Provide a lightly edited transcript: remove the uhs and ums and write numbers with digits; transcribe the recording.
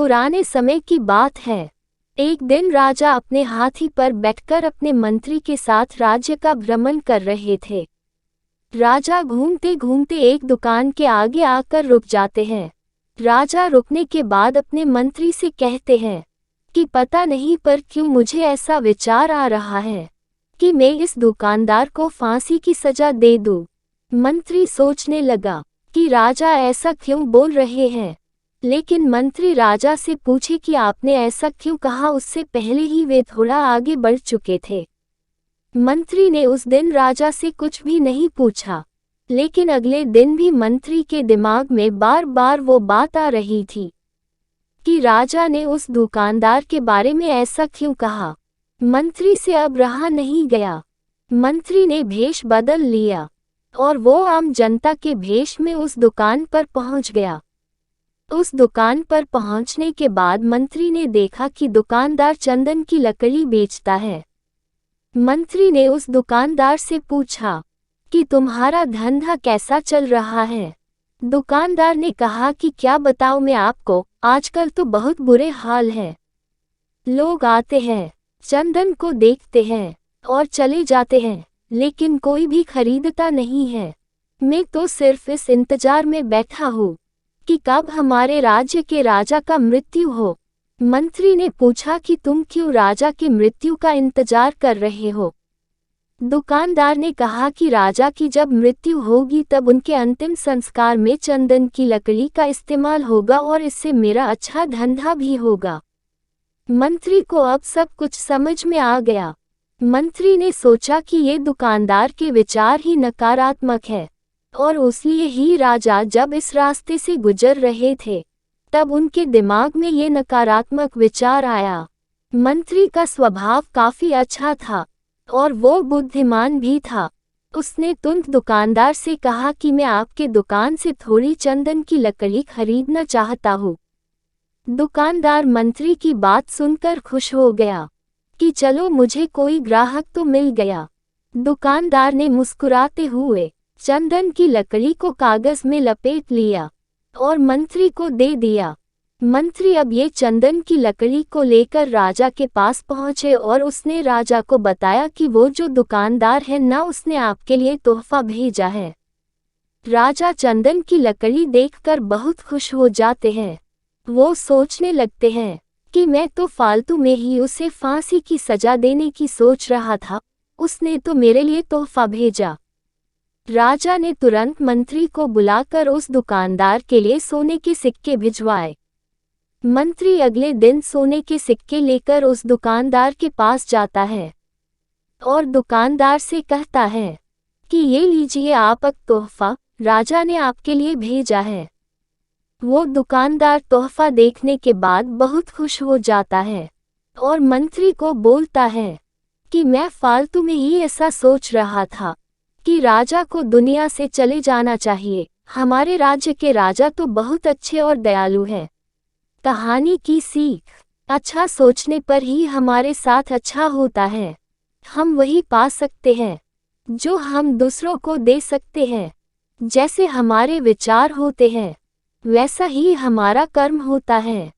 पुराने समय की बात है। एक दिन राजा अपने हाथी पर बैठकर अपने मंत्री के साथ राज्य का भ्रमण कर रहे थे। राजा घूमते घूमते एक दुकान के आगे आकर रुक जाते हैं। राजा रुकने के बाद अपने मंत्री से कहते हैं कि पता नहीं पर क्यों मुझे ऐसा विचार आ रहा है कि मैं इस दुकानदार को फांसी की सजा दे दूं। मंत्री सोचने लगा कि राजा ऐसा क्यों बोल रहे हैं, लेकिन मंत्री राजा से पूछे कि आपने ऐसा क्यों कहा। उससे पहले ही वे थोड़ा आगे बढ़ चुके थे। मंत्री ने उस दिन राजा से कुछ भी नहीं पूछा, लेकिन अगले दिन भी मंत्री के दिमाग में बार बार वो बात आ रही थी कि राजा ने उस दुकानदार के बारे में ऐसा क्यों कहा। मंत्री से अब रहा नहीं गया। मंत्री ने भेष बदल लिया और वो आम जनता के भेष में उस दुकान पर पहुंच गया। उस दुकान पर पहुंचने के बाद मंत्री ने देखा कि दुकानदार चंदन की लकड़ी बेचता है। मंत्री ने उस दुकानदार से पूछा कि तुम्हारा धंधा कैसा चल रहा है। दुकानदार ने कहा कि क्या बताऊं मैं आपको, आजकल तो बहुत बुरे हाल है। लोग आते हैं, चंदन को देखते हैं और चले जाते हैं, लेकिन कोई भी खरीदता नहीं है। मैं तो सिर्फ इस इंतजार में बैठा हूँ कि कब हमारे राज्य के राजा का मृत्यु हो। मंत्री ने पूछा कि तुम क्यों राजा की मृत्यु का इंतजार कर रहे हो। दुकानदार ने कहा कि राजा की जब मृत्यु होगी तब उनके अंतिम संस्कार में चंदन की लकड़ी का इस्तेमाल होगा और इससे मेरा अच्छा धंधा भी होगा। मंत्री को अब सब कुछ समझ में आ गया। मंत्री ने सोचा कि ये दुकानदार के विचार ही नकारात्मक है और इसलिए ही राजा जब इस रास्ते से गुजर रहे थे तब उनके दिमाग में ये नकारात्मक विचार आया। मंत्री का स्वभाव काफी अच्छा था और वो बुद्धिमान भी था। उसने तुरंत दुकानदार से कहा कि मैं आपके दुकान से थोड़ी चंदन की लकड़ी खरीदना चाहता हूँ। दुकानदार मंत्री की बात सुनकर खुश हो गया कि चलो मुझे कोई ग्राहक तो मिल गया। दुकानदार ने मुस्कुराते हुए चंदन की लकड़ी को कागज में लपेट लिया और मंत्री को दे दिया। मंत्री अब ये चंदन की लकड़ी को लेकर राजा के पास पहुंचे और उसने राजा को बताया कि वो जो दुकानदार है ना, उसने आपके लिए तोहफा भेजा है। राजा चंदन की लकड़ी देखकर बहुत खुश हो जाते हैं। वो सोचने लगते हैं कि मैं तो फालतू में ही उसे फांसी की सजा देने की सोच रहा था, उसने तो मेरे लिए तोहफा भेजा। राजा ने तुरंत मंत्री को बुलाकर उस दुकानदार के लिए सोने के सिक्के भिजवाए। मंत्री अगले दिन सोने के सिक्के लेकर उस दुकानदार के पास जाता है और दुकानदार से कहता है कि ये लीजिए आपका तोहफा, राजा ने आपके लिए भेजा है। वो दुकानदार तोहफा देखने के बाद बहुत खुश हो जाता है और मंत्री को बोलता है कि मैं फालतू में ही ऐसा सोच रहा था कि राजा को दुनिया से चले जाना चाहिए। हमारे राज्य के राजा तो बहुत अच्छे और दयालु हैं। कहानी की सीख, अच्छा सोचने पर ही हमारे साथ अच्छा होता है। हम वही पा सकते हैं जो हम दूसरों को दे सकते हैं। जैसे हमारे विचार होते हैं वैसा ही हमारा कर्म होता है।